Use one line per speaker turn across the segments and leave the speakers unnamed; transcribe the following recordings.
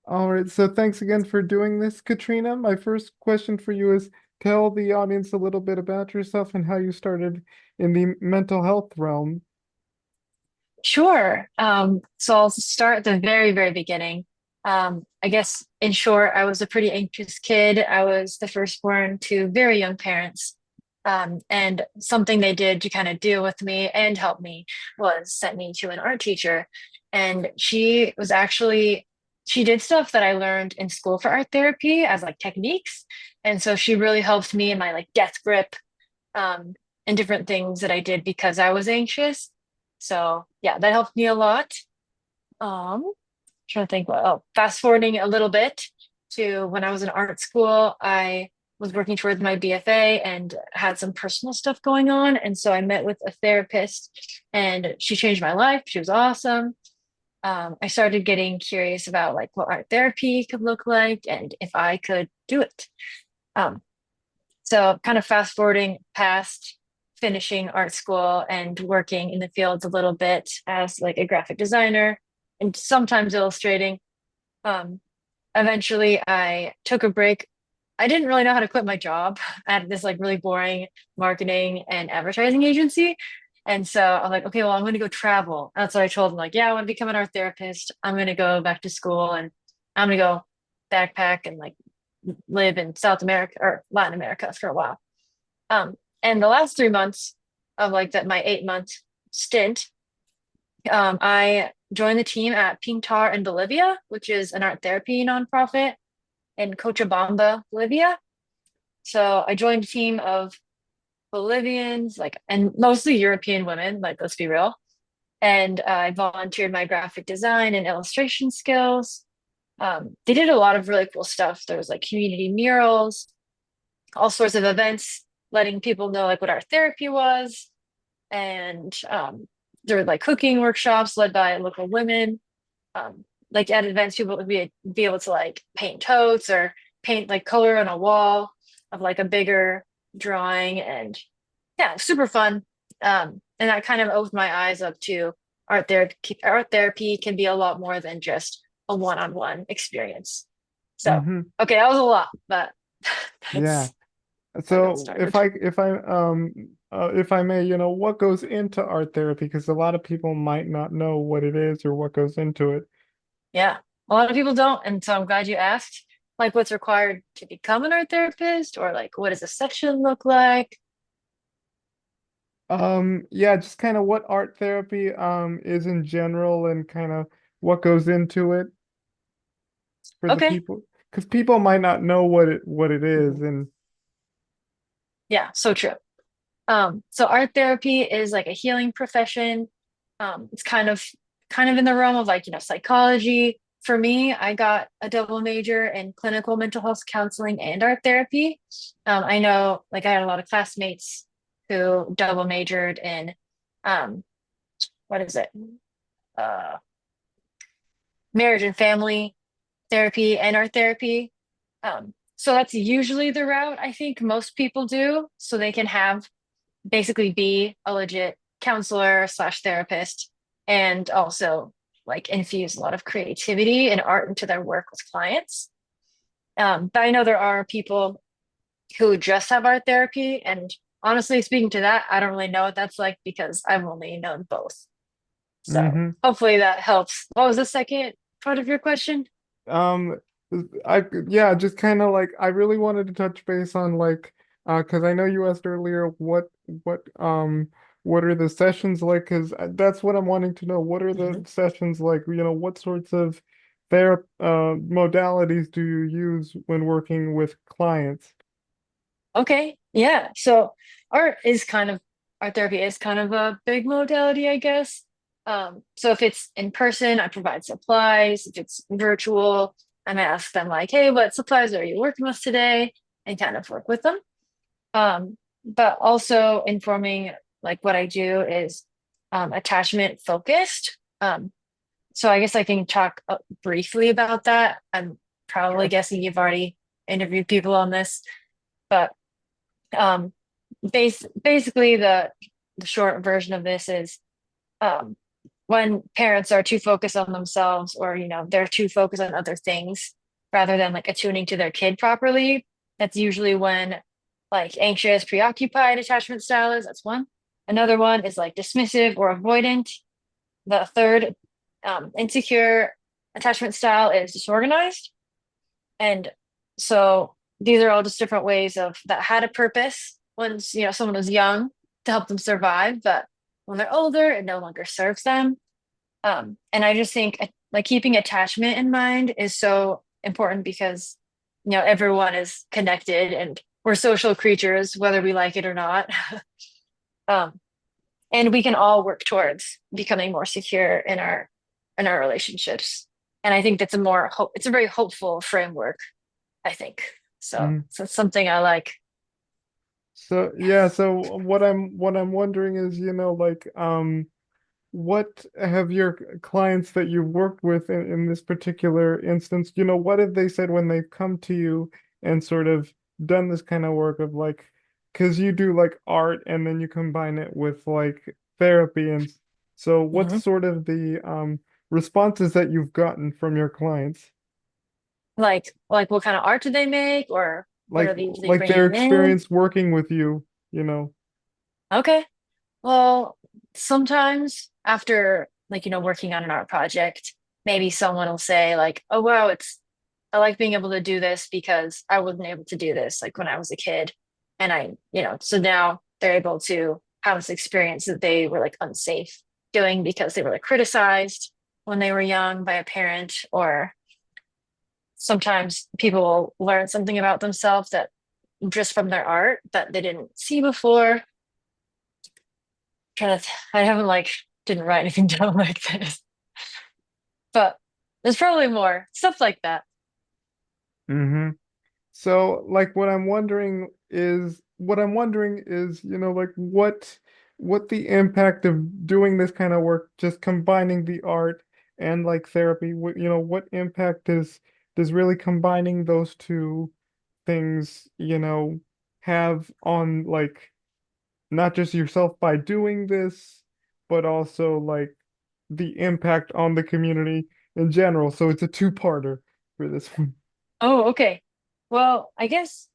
All right, so thanks again for doing this, Katrina. My first question for you is tell the audience a little bit about yourself and how you started in the mental health realm.
Sure. So I'll start at the very, very beginning. I guess in short, I was a pretty anxious kid. I was the firstborn to very young parents. And something they did to kind of deal with me and help me was sent me to an art teacher. And she did stuff that I learned in school for art therapy as like techniques. And so she really helped me in my like death grip, um, and different things that I did because I was anxious. So yeah, that helped me a lot. Trying to think fast forwarding a little bit to when I was in art school, I was working towards my BFA and had some personal stuff going on. And so I met with a therapist and she changed my life. She was awesome. I started getting curious about like what art therapy could look like and if I could do it. Um, so kind of fast forwarding past finishing art school and working in the fields a little bit as like a graphic designer and sometimes illustrating. Um, Eventually I took a break. I didn't really know how to quit my job at this like really boring marketing and advertising agency. And so I was like, okay, well, I'm going to go travel. That's what I told them. Like, yeah, I want to become an art therapist. I'm going to go back to school and I'm going to go backpack and like live in South America or Latin America for a while. Um, and the last 3 months of like that, my 8 month stint, I joined the team at Pintar in Bolivia, which is an art therapy nonprofit in Cochabamba, Bolivia. So I joined a team of Bolivians, like, and mostly European women, like, let's be real. And I volunteered my graphic design and illustration skills. They did a lot of really cool stuff. There was like community murals, all sorts of events, letting people know like what art therapy was. And there were like cooking workshops led by local women. Like at events, people would be able to like paint totes or paint like color on a wall of like a bigger drawing, and yeah, super fun. And that kind of opened my eyes up to art therapy. Art therapy can be a lot more than just a one-on-one experience. So,
Hmm.
okay, that was a lot, but
Yeah.
that's how I got
So
started.
if I may, what goes into art therapy? Because a lot of people might not know what it is or what goes into it.
Yeah, a lot of people don't, and so I'm glad you asked. Like, what's required to become an art therapist, or like, what does a session look like?
Yeah, just kind of what art therapy is in general and kind of what goes into it for the
Okay.
people, because people might not know what it is,
Mhm.
and
Yeah, so true. So art therapy is like a healing profession. It's kind of in the realm of like, psychology. For me, I got a double major in clinical mental health counseling and art therapy. I know like I had a lot of classmates who double majored in um, what is it? Uh, Marriage and family therapy and art therapy. So that's usually the route I think most people do, so they can have basically be a legit counselor slash therapist and also like infuse a lot of creativity and art into their work with clients. But I know there are people who just have art therapy, and honestly speaking to that, I don't really know what that's like because I've only known both. So
hmm.
hopefully that helps. What was the second part of your question?
Um, I yeah, just kind of like I really wanted to touch base on like because I know you asked earlier what are the sessions like? Because that's what I'm wanting to know. What are the
Mhm.
sessions like? What sorts of modalities do you use when working with clients?
Okay, yeah. So art therapy is kind of a big modality, I guess. So if it's in person, I provide supplies. If it's virtual, I might ask them like, "Hey, what supplies are you working with today?" and kind of work with them. But also informing like what I do is attachment focused. So I guess I can talk briefly about that. I'm probably
Sure.
guessing you've already interviewed people on this, but um, basically the short version of this is um, when parents are too focused on themselves or, they're too focused on other things rather than like attuning to their kid properly, that's usually when like anxious, preoccupied attachment style is. That's one. Another one is like dismissive or avoidant. The third, insecure attachment style is disorganized. And so these are all just different ways of that had a purpose when someone was young to help them survive, but when they're older, it no longer serves them. And I just think like keeping attachment in mind is so important because everyone is connected and we're social creatures, whether we like it or not. Um, and we can all work towards becoming more secure in our relationships. And I think that's it's a very hopeful framework, I think. So it's something I like.
So yeah, so what I'm wondering is, like what have your clients that you've worked with in this particular instance, what have they said when they've come to you and sort of done this kind of work of like, because you do like art and then you combine it with like therapy, and so what's
Mhm.
sort of the responses that you've gotten from your clients?
Like what kind of art do they make, or what
Like
are they usually
like their
bringing in?
experience working with you, you know.
Okay. Well, sometimes after like, working on an art project, maybe someone will say like, "Oh wow, I like being able to do this because I wasn't able to do this like when I was a kid." And so now they're able to have this experience that they were like unsafe doing because they were like criticized when they were young by a parent, or sometimes people will learn something about themselves that just from their art that they didn't see before. I haven't like didn't write anything down like this, but there's probably more stuff like that.
Mm-hmm. So, like, what I'm wondering is, like, what the impact of doing this kind of work, just combining the art and like therapy, what impact does really combining those two things, have on like not just yourself by doing this, but also like the impact on the community in general. So it's a two-parter for this one.
Oh, okay. Well, I guess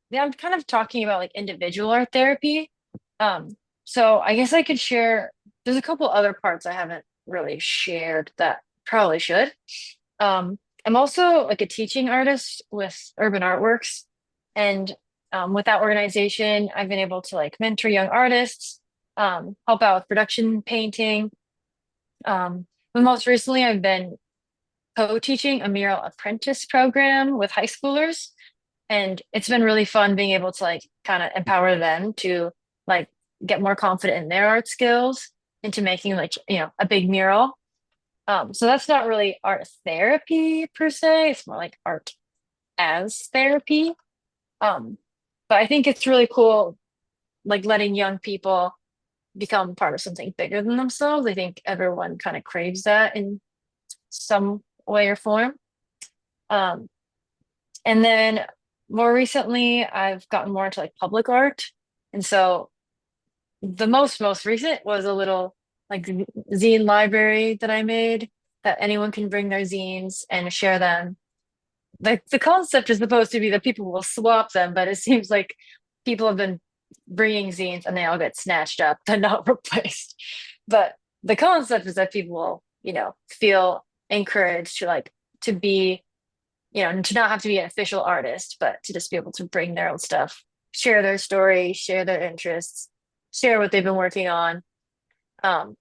yeah, I'm kind of talking about like individual art therapy. So I guess I could share. There's a couple other parts I haven't really shared that probably should. I'm also like a teaching artist with Urban Artworks, and with that organization, I've been able to like mentor young artists, help out with production painting. But most recently, I've been co-teaching a mural apprentice program with high schoolers, and it's been really fun being able to like kind of empower them to like get more confident in their art skills into making like a big mural. So that's not really art therapy per se, it's more like art as therapy. um but I think it's really cool like letting young people become part of something bigger than themselves. I think everyone kind of craves that in some way or form. um And then more recently, I've gotten more into like public art. And so the most recent was a little like zine library that I made that anyone can bring their zines and share them. Like the concept is supposed to be that people will swap them, but it seems like people have been bringing zines and they all get snatched up and not replaced. But the concept is that people will, feel encouraged to like to be to not have to be an official artist, but to just be able to bring their own stuff, share their story, share their interests, share what they've been working on. So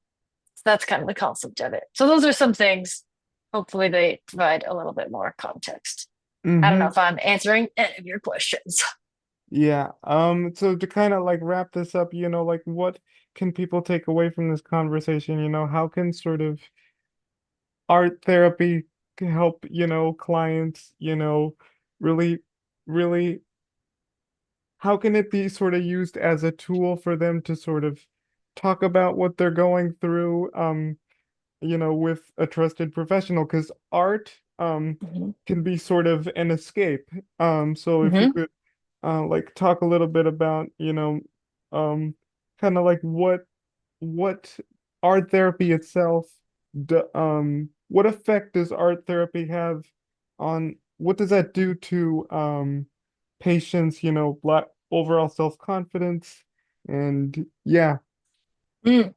that's kind of the concept of it. So those are some things. Hopefully, they provide a little bit more context. I don't know
Mm-hmm.
if I'm answering any of your questions.
Yeah. So to kind of like wrap this up, like what can people take away from this conversation? How can sort of art therapy help, clients, really, really, how can it be sort of used as a tool for them to sort of talk about what they're going through, with a trusted professional? Because art,
Mhm.
can be sort of an escape. So if you
Mhm.
could like talk a little bit about, um, kind of like what art therapy itself what effect does art therapy have on what does that do to patients, black overall self-confidence and yeah.
Mm.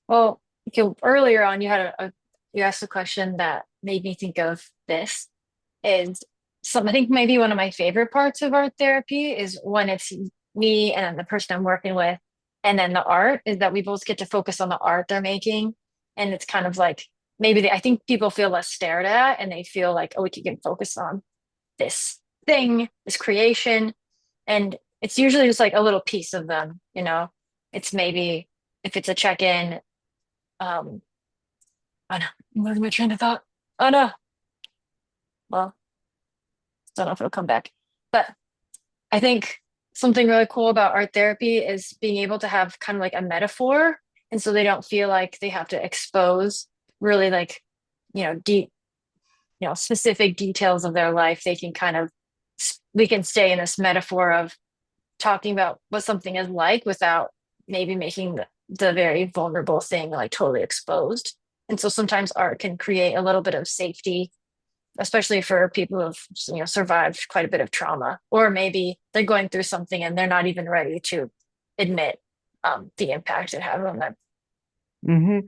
Well, okay, earlier on, you asked a question that made me think of this. Is some I think maybe one of my favorite parts of art therapy is when it's me and then the person I'm working with, and then the art is that we both get to focus on the art they're making, and it's kind of like I think people feel less stared at, and they feel like, oh, we can focus on this thing, this creation, and it's usually just like a little piece of them, you know. It's maybe if it's a check-in, um, oh no, where's my train of thought? Oh no, well, don't know if it'll come back. But I think something really cool about art therapy is being able to have kind of like a metaphor. And so they don't feel like they have to expose really like, deep, specific details of their life. They can kind of, we can stay in this metaphor of talking about what something is like without maybe making the very vulnerable thing like totally exposed. And so sometimes art can create a little bit of safety, especially for people who've survived quite a bit of trauma, or maybe they're going through something and they're not even ready to admit the impact it had on them.
hmm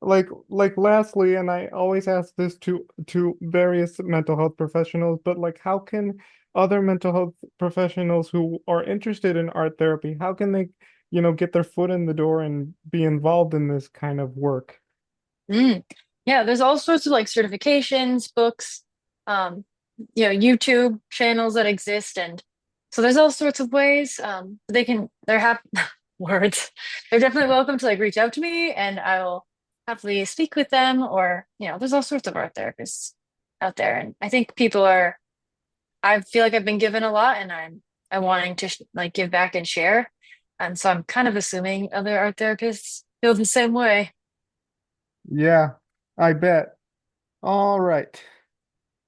like lastly, and I always ask this to various mental health professionals, but like how can other mental health professionals who are interested in art therapy, how can they, get their foot in the door and be involved in this kind of work?
Mm. Yeah, there's all sorts of like certifications, books, um, YouTube channels that exist, and so there's all sorts of ways they're happy words. They're definitely welcome to like reach out to me, and I'll happily speak with them. Or there's all sorts of art therapists out there, and I think people are. I feel like I've been given a lot, and I'm wanting to like give back and share, and so I'm kind of assuming other art therapists feel the same way.
Yeah, I bet. All right.